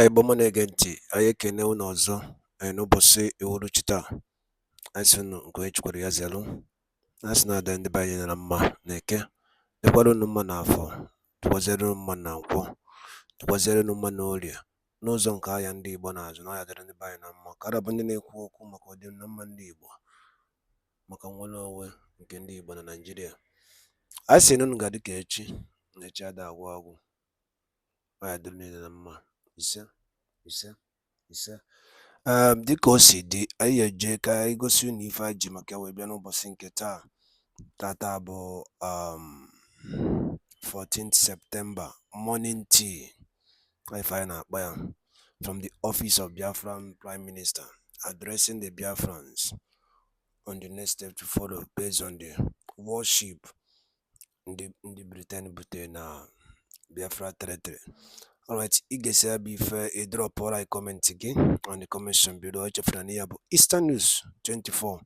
Igbo mụ na-ege ntị, anyị ekene unu ọzọ n'ụbọchị uhuruchi taa. Anyị sị unu nke onye chikwara ya zelu. A sị na ada ndị be anyị nyere mma na eke, dịkwara unu mma na afọ, dịkwaziere unu mma na nkwọ, dịkwaziere unu mma na orie. N'ụzọ nke ahịa ndị Igbo na-azụ na ọya dịrị ndị be anyị na mma, ka bụ ndị na-ekwu okwu maka ọdịmma mma ndị Igbo, maka nnwere onwe nke ndị Igbo na Naịjirịa. Anyị sị na unu ga-adị ka echi, na echi ada agwụ agwụ. Ọya dịrị niile na mma. Ise ise. Dịka o si dị, anyị eje ka anyị gosi unu ife anyị ji maka ya wee bịa n'ụbọchị nke taa. Tata bụ 14th September, morning tea. Ife anyị na-akpa ya from the office of Biafran Prime Minister addressing the Biafrans on the next step to follow based on the warship ndị Britain butere na Biafra territory. Alright, ị ga-esi ya bụ ife ị drọpụrụ anyị kọmentị gị on the comment section below. Echefuna na ya bụ Eastern News 24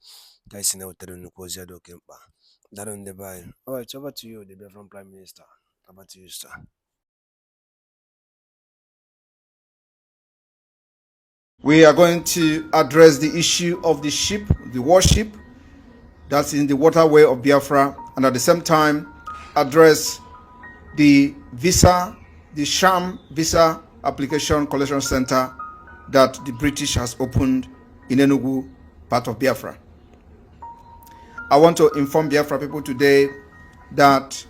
ka anyị si na-ewetara nnukwu ozi dị oke mkpa. Dara ndị be anyị. Alright, over to you, the Biafran Prime Minister. Over to you, sir. We are going to address the issue of the ship, the warship that's in the waterway of Biafra, and at the same time address the sham visa application collection center that the British has opened in Enugu, part of Biafra. I want to inform Biafra people today that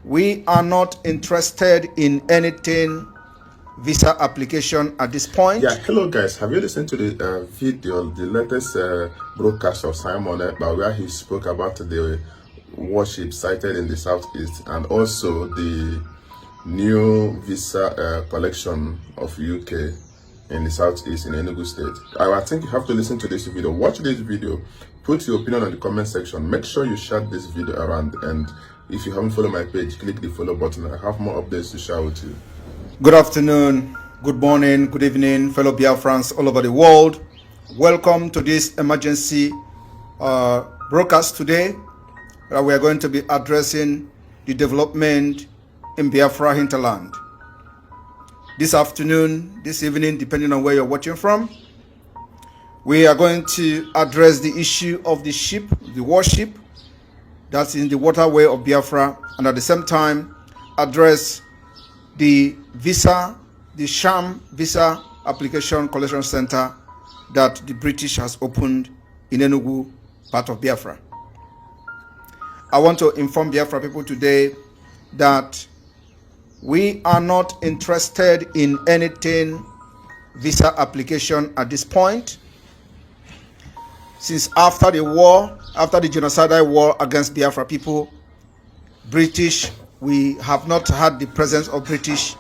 we are not interested in anything visa application at this point. Yeah, hello guys. Have you listened to the video, the latest broadcast of Simon Ekpa, where he spoke about the warship sighted in the southeast and also the new visa collection of UK in the southeast in Enugu state? I think you have to listen to this video. Watch this video, put your opinion on the comment section, make sure you share this video around, and if you haven't followed my page, click the follow button. I have more updates to share with you. Good afternoon, good morning, good evening, fellow Biafrans all over the world. Welcome to this emergency broadcast today. We are going to be addressing the development in Biafra hinterland. This afternoon, this evening, depending on where you're watching from, we are going to address the issue of the ship, the warship that's in the waterway of Biafra, and at the same time address the sham visa application collection center that the British has opened in Enugu, part of Biafra. I want to inform Biafra people today that we are not interested in anything visa application at this point. Since after the war, after the genocidal war against Biafra people, we have not had the presence of British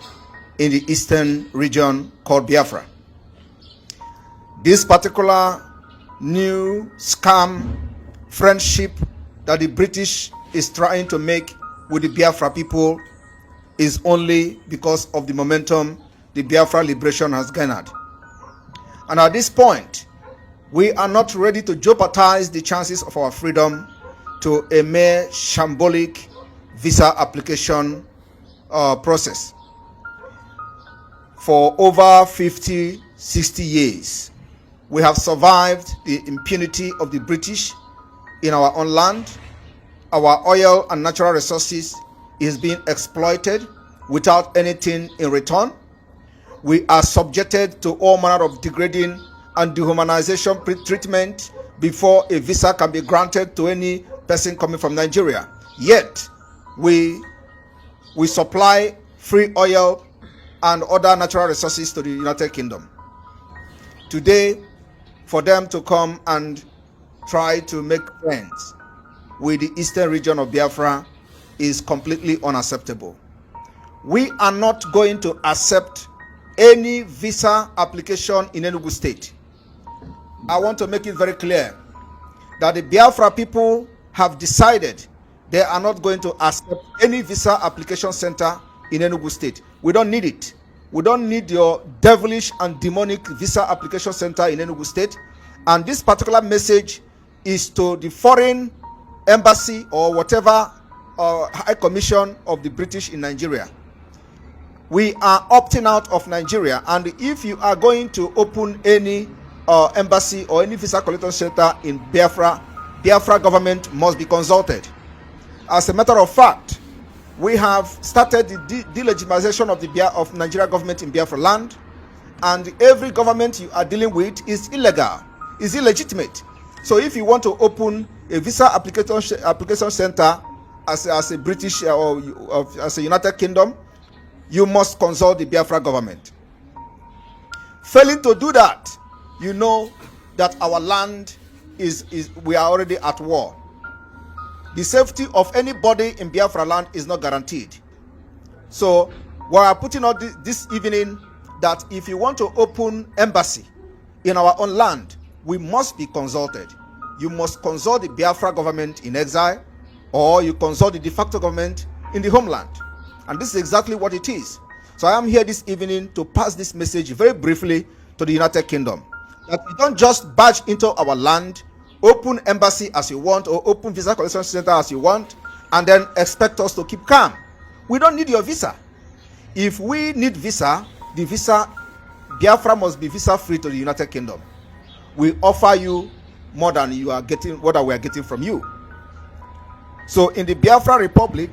in the eastern region called Biafra. This particular new scam friendship that the British is trying to make with the Biafra people is only because of the momentum the Biafra liberation has garnered. And at this point, we are not ready to jeopardize the chances of our freedom to a mere shambolic visa application process. For over 50, 60 years, we have survived the impunity of the British in our own land. Our oil and natural resources is being exploited without anything in return. We are subjected to all manner of degrading and dehumanization treatment before a visa can be granted to any person coming from Nigeria. Yet, we supply free oil and other natural resources to the United Kingdom. Today, for them to come and try to make friends with the eastern region of Biafra is completely unacceptable. We are not going to accept any visa application in Enugu state. I want to make it very clear that the Biafra people have decided they are not going to accept any visa application center in Enugu state. We don't need it. We don't need your devilish and demonic visa application center in Enugu state. And this particular message is to the foreign embassy or whatever High Commission of the British in Nigeria. we are opting out of Nigeria. And if you are going to open any embassy or any visa collection center in Biafra, Biafra government must be consulted. As a matter of fact, we have started the delegitimization of Nigeria government in Biafra land, and every government you are dealing with is illegal, is illegitimate. So if you want to open a visa application center as a British or as a United Kingdom, you must consult the Biafra government. Failing to do that, you know that our land we are already at war. The safety of anybody in Biafra land is not guaranteed. So we are putting out this evening that if you want to open embassy in our own land, we must be consulted. You must consult the Biafra government in exile, or you consult the de facto government in the homeland. And this is exactly what it is. So I am here this evening to pass this message very briefly to the United Kingdom, that you don't just barge into our land, open embassy as you want, or open visa collection center as you want, and then expect us to keep calm. We don't need your visa. If we need visa, the visa, Biafra must be visa free to the United Kingdom. We offer you more than you are getting, what we are getting from you. So in the Biafra Republic,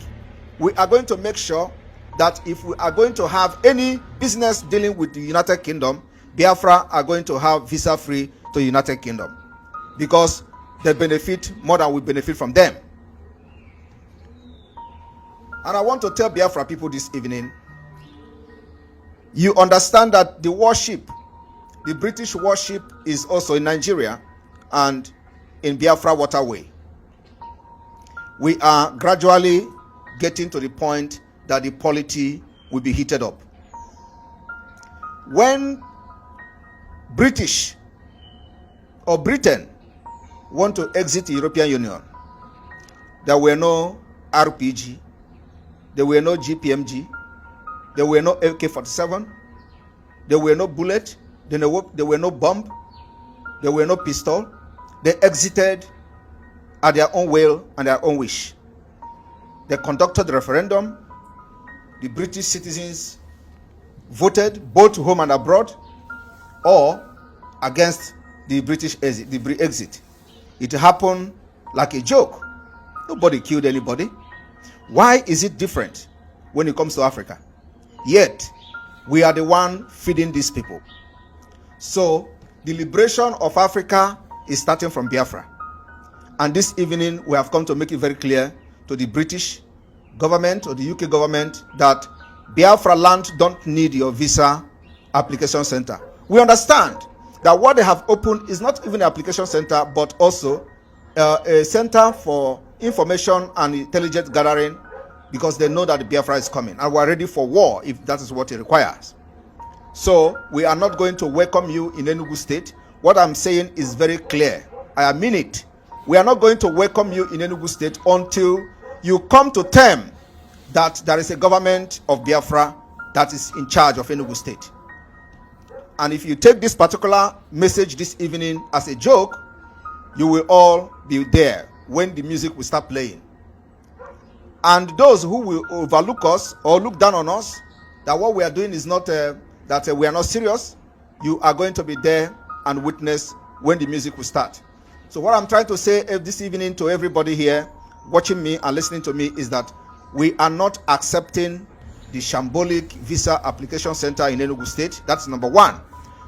we are going to make sure that if we are going to have any business dealing with the United Kingdom, Biafra are going to have visa free to the United Kingdom, because they benefit more than we benefit from them. And I want to tell Biafra people this evening, you understand that the warship, the British warship, is also in Nigeria and in Biafra waterway. We are gradually getting to the point that the polity will be heated up. When British or Britain want to exit the European Union, there were no RPG, there were no GPMG, there were no AK-47, there were no bullet, there were no bomb, there were no pistol. They exited at their own will and their own wish. They conducted the referendum. The British citizens voted both home and abroad, or against the British exit. It happened like a joke. Nobody killed anybody. Why is it different when it comes to Africa? Yet we are the one feeding these people. So the liberation of Africa is starting from Biafra. And this evening we have come to make it very clear to the British government or the UK government that Biafra land don't need your visa application center. We understand that what they have opened is not even an application center, but also a center for information and intelligence gathering, because they know that the Biafra is coming and we are ready for war if that is what it requires. So we are not going to welcome you in Enugu State. What I'm saying is very clear. I mean it. We are not going to welcome you in Enugu State until you come to term that there is a government of Biafra that is in charge of Enugu State. And if you take this particular message this evening as a joke, you will all be there when the music will start playing. And those who will overlook us or look down on us, that what we are doing is not that we are not serious, you are going to be there and witness when the music will start. So what I'm trying to say this evening to everybody here watching me and listening to me is that we are not accepting the shambolic visa application center in Enugu State. That's number one.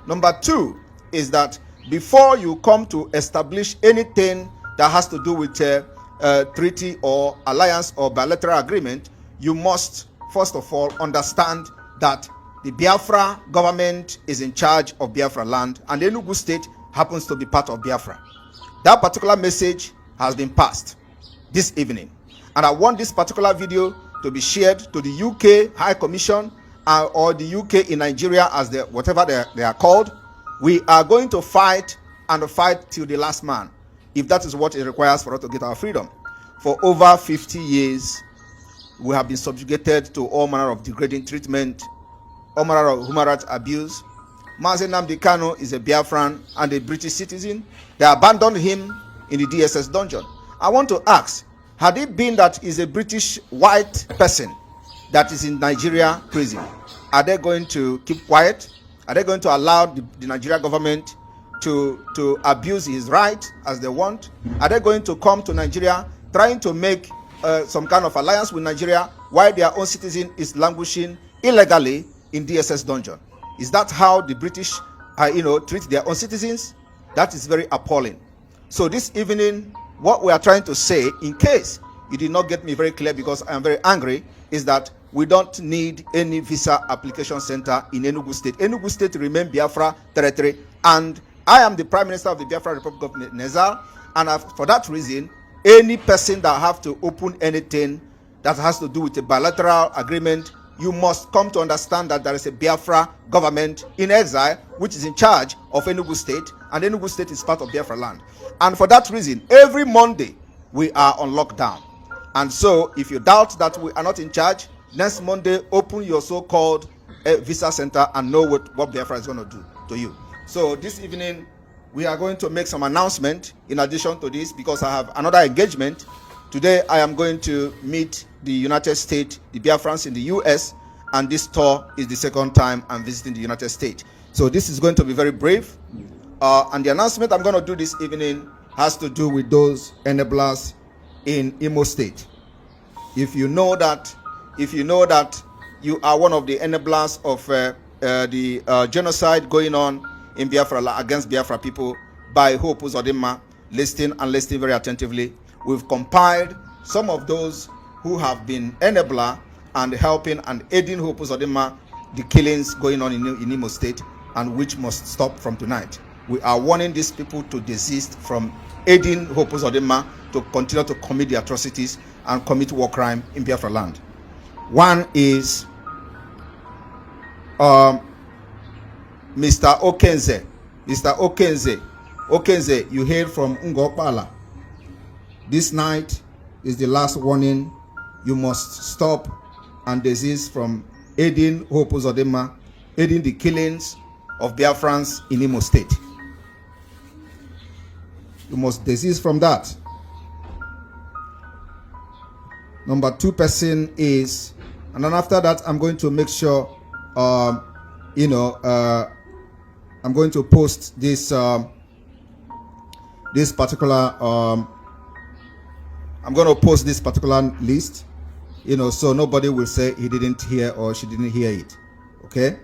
Number two is that before you come to establish anything that has to do with treaty or alliance or bilateral agreement, you must first of all understand that the Biafra government is in charge of Biafra land and Enugu State happens to be part of Biafra. That particular message has been passed this evening, and I want this particular video to be shared to the UK High Commission or the UK in Nigeria, as whatever they are called. We are going to fight and fight till the last man, if that is what it requires for us to get our freedom. For over 50 years, we have been subjugated to all manner of degrading treatment, all manner of human rights abuse. Mazi Nnamdi Kanu is a Biafran and a British citizen. They abandoned him in the DSS dungeon. I want to ask, had it been that he's a British white person that is in Nigeria prison? Are they going to keep quiet? Are they going to allow the Nigeria government to abuse his right as they want? Are they going to come to Nigeria trying to make some kind of alliance with Nigeria while their own citizen is languishing illegally in DSS dungeon? Is that how the British treat their own citizens? That is very appalling. So this evening, what we are trying to say, in case you did not get me very clear because I am very angry, is that we don't need any visa application center in Enugu State. Enugu State remains Biafra territory, and I am the Prime Minister of the Biafra Republic of Nezal, and for that reason, any person that have to open anything that has to do with a bilateral agreement, you must come to understand that there is a Biafra government in exile which is in charge of Enugu State, and Enugu State is part of Biafra land. And for that reason, every Monday we are on lockdown. And so if you doubt that we are not in charge, next Monday open your so-called visa center and know what Biafra is going to do to you. So this evening we are going to make some announcement in addition to this, because I have another engagement. Today I am going to meet the United States, the Biafrans in the US, and this tour is the second time I'm visiting the United States. So this is going to be very brief. And the announcement I'm going to do this evening has to do with those enablers in Imo State. If you know that you are one of the enablers of the genocide going on in Biafra against Biafra people by Hope Uzodinma, listening very attentively, we've compiled some of those who have been enabler and helping and aiding Hope Uzodinma, the killings going on in Imo State, and which must stop from tonight. We are warning these people to desist from aiding Hope Uzodinma to continue to commit the atrocities and commit war crime in Biafra land. One is Mr. Okenze. Mr. Okenze, you hail from Ngokpala. This night is the last warning. You must stop and desist from aiding Hope Uzodinma, aiding the killings of Biafrans in Imo State. You must desist from that. Number 2 person is, and then after that, I'm going to make sure, I'm going to post this this particular I'm going to post this particular list, so nobody will say he didn't hear or she didn't hear it. Okay.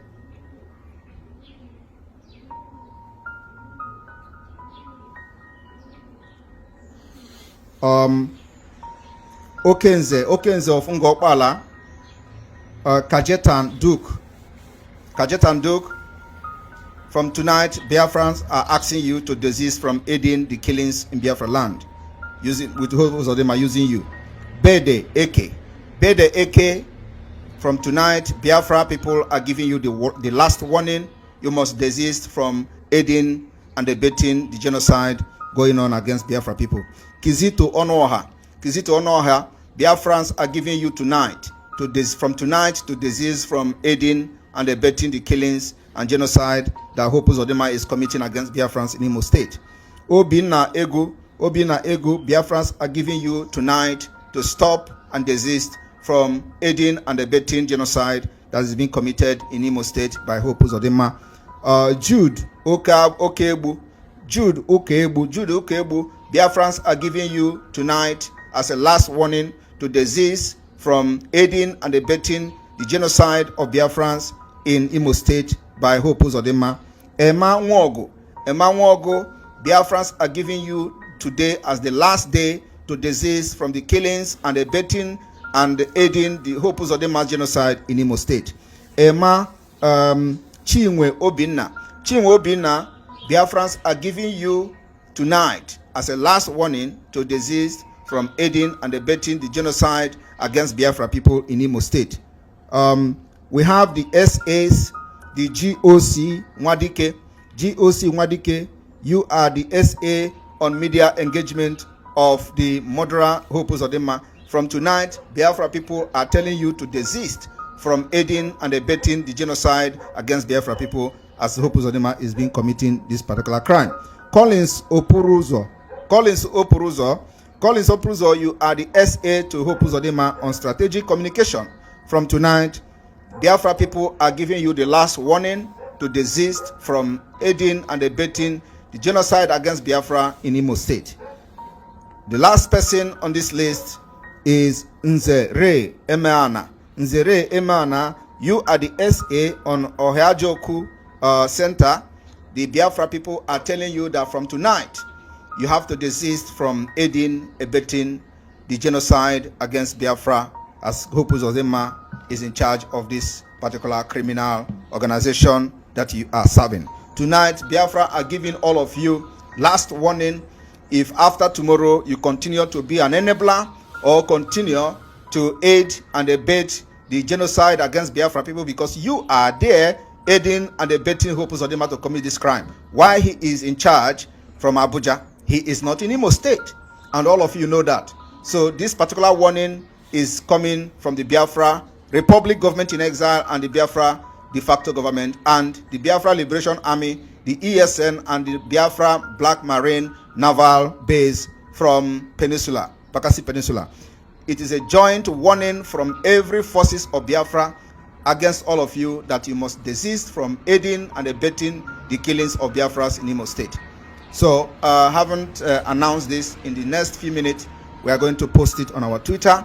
Okenze of Ngokpala, Kajetan Duke, from tonight, Biafrans are asking you to desist from aiding the killings in Biafra land, using you. Bede Eke, from tonight, Biafra people are giving you the last warning. You must desist from aiding and abetting the genocide going on against Biafra people. Kizito Onoha, Biafrans are giving you tonight from tonight to desist from aiding and abetting the killings and genocide that Hope Uzodinma is committing against Biafrans in Imo State. Obina Egu, Biafrans are giving you tonight to stop and desist from aiding and abetting genocide that is being committed in Imo State by Hope Uzodinma. Jude Okebu, Biafrans are giving you tonight as a last warning to desist from aiding and abetting the genocide of Biafrans in Imo State by Hope Uzodinma. Emma Nwogo, Biafrans are giving you today as the last day to desist from the killings and abetting and aiding the Hope Uzodinma genocide in Imo State. Emma Chinwe Obinna, Biafrans are giving you tonight as a last warning to desist from aiding and abetting the genocide against Biafra people in Imo State. We have the SAs, the GOC Nwadike, you are the SA on media engagement of the murderer Hope Uzodinma. From tonight, Biafra people are telling you to desist from aiding and abetting the genocide against Biafra people as Hope Uzodinma is being committing this particular crime. Collins Opuruzo, you are the SA to Hope Uzodinma on strategic communication. from tonight, Biafra people are giving you the last warning to desist from aiding and abetting the genocide against Biafra in Imo State. The last person on this list is Nzere Emeana. Nzere Emeana, you are the SA on Ohajoku Center. The Biafra people are telling you that from tonight, you have to desist from aiding, abetting the genocide against Biafra, as Hope Uzodinma is in charge of this particular criminal organization that you are serving. Tonight, Biafra are giving all of you last warning. If after tomorrow you continue to be an enabler or continue to aid and abet the genocide against Biafra people, because you are there aiding and abetting Hope Uzodinma to commit this crime, while he is in charge from Abuja, he is not in Imo State, and all of you know that. So this particular warning is coming from the Biafra Republic government in exile and the Biafra de facto government and the Biafra Liberation Army, the ESN, and the Biafra Black Marine Naval Base from Peninsula, Bakassi Peninsula. It is a joint warning from every forces of Biafra against all of you that you must desist from aiding and abetting the killings of Biafras in Imo State. So, haven't announced this. In the next few minutes, we are going to post it on our Twitter.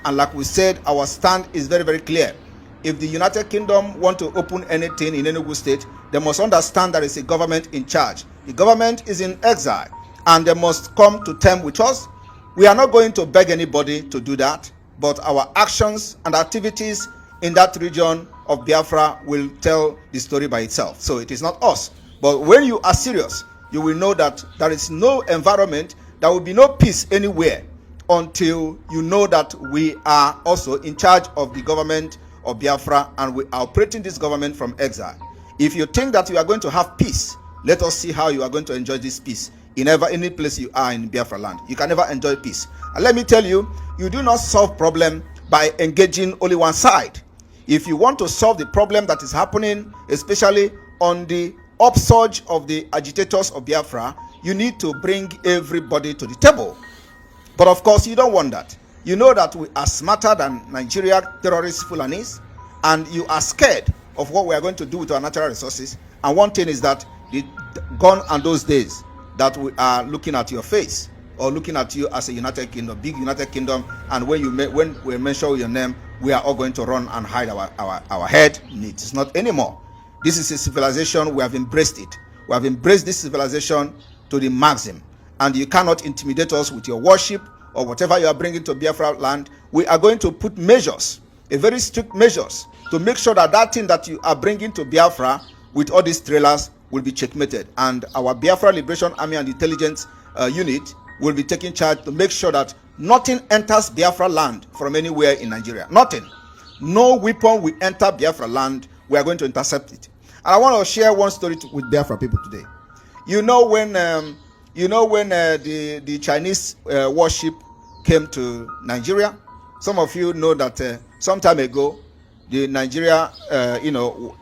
And like we said, our stand is very, very clear. If the United Kingdom want to open anything in Enugu State, they must understand there is a government in charge. The government is in exile, and they must come to terms with us. We are not going to beg anybody to do that, but our actions and activities in that region of Biafra will tell the story by itself. So it is not us. But when you are serious, you will know that there is no environment, there will be no peace anywhere until you know that we are also in charge of the government of Biafra and we are operating this government from exile. If you think that you are going to have peace, let us see how you are going to enjoy this peace in any place you are in Biafra land. You can never enjoy peace. And let me tell you, you do not solve problem by engaging only one side. If you want to solve the problem that is happening, especially on the upsurge of the agitators of Biafra, you need to bring everybody to the table. But of course, you don't want that. You know that we are smarter than Nigeria terrorist Fulanis, and you are scared of what we are going to do with our natural resources. And one thing is that the gone and those days that we are looking at your face or looking at you as a United Kingdom, big United Kingdom, and when we mention your name, we are all going to run and hide our head. It is not anymore. This is a civilization. We have embraced it. We have embraced this civilization to the maximum. And you cannot intimidate us with your worship or whatever you are bringing to Biafra land. We are going to put measures, a very strict measures, to make sure that that thing that you are bringing to Biafra with all these trailers will be checkmated. And our Biafra Liberation Army and Intelligence Unit will be taking charge to make sure that nothing enters Biafra land from anywhere in Nigeria. Nothing. No weapon will enter Biafra land. We are going to intercept it. And I want to share one story with Biafra people today. You know when the Chinese warship came to Nigeria? Some of you know that some time ago, the Nigeria,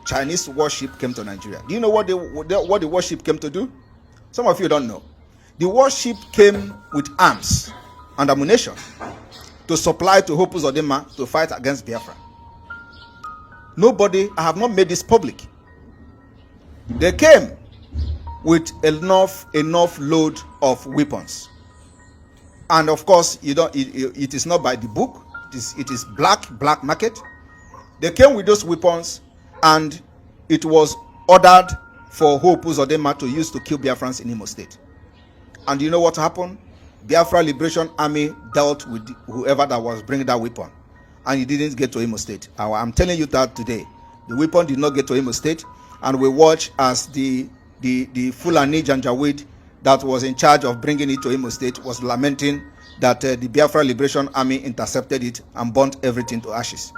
Chinese warship came to Nigeria. Do you know what the warship came to do? Some of you don't know. The warship came with arms and ammunition to supply to Hope Uzodinma to fight against Biafra. I have not made this public. They came with enough load of weapons, and of course, it is not by the book. It is black market. They came with those weapons, and it was ordered for Hope Uzodinma to use to kill Biafrans in Imo State. And you know what happened? Biafra Liberation Army dealt with whoever that was bringing that weapon, and it didn't get to Imo State. I'm telling you that today, the weapon did not get to Imo State, and we watch as the Fulani Janjaweed that was in charge of bringing it to Imo State was lamenting that the Biafra Liberation Army intercepted it and burnt everything to ashes.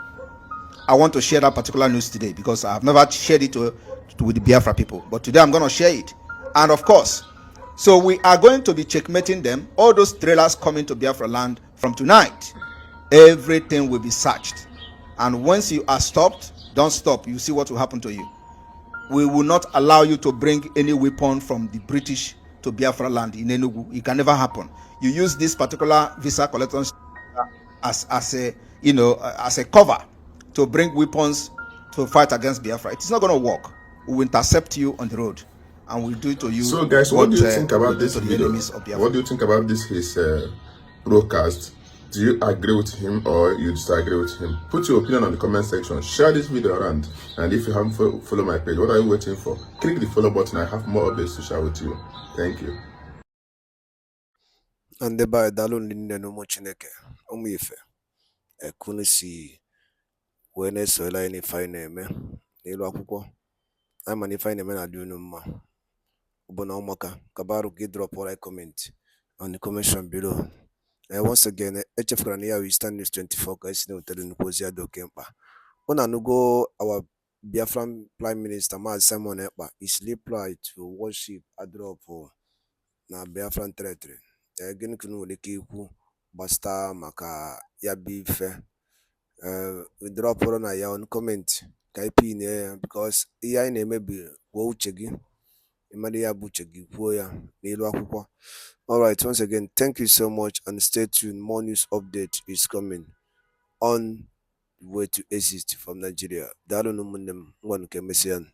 I want to share that particular news today because I have never shared it with the Biafra people, but today I'm going to share it. And of course, so we are going to be checkmating them. All those trailers coming to Biafra land from tonight, everything will be searched. And once you are stopped, don't stop. You see what will happen to you. We will not allow you to bring any weapon from the British to Biafra land in Enugu. It can never happen. You use this particular visa collection as a cover to bring weapons to fight against Biafra. It is not going to work. We will intercept you on the road, and we'll do to you So, guys, what what do you think we about do this to the video? enemies of Biafra. What do you think about this his broadcast? Do you agree with him or you disagree with him? Put your opinion on the comment section. Share this video around. And if you haven't followed my page, what are you waiting for? Click the follow button. I have more updates to share with you. Thank you. And the by Dalun Linde no Mochineke, Umife, a Kunisi, when I saw any fine name, Nilakuko, I'm an fine man, I do no ma. Ubonamaka, Kabaru get drop or I comment on the comment below. And once again, HF Krania, we stand news 24 guys, no telling Kozia do Kempa. Ona no go our Biafran Prime Minister Simon Ekpa is reply to worship a drop na Biafran territory. Gini kunu wole ikwu gbasta maka ya bụ ife. Drop na ya on comment ka ipin ya because ihe anyị na-eme bụ kwuo uche gị. Ịmara ya bụ uche gị kwuo ya n'elu akwụkwọ. Alright, once again, thank you so much and stay tuned. More news update is coming on the way to exist from Nigeria. Daalụ ụmụnne m, ngwa nke mesịa.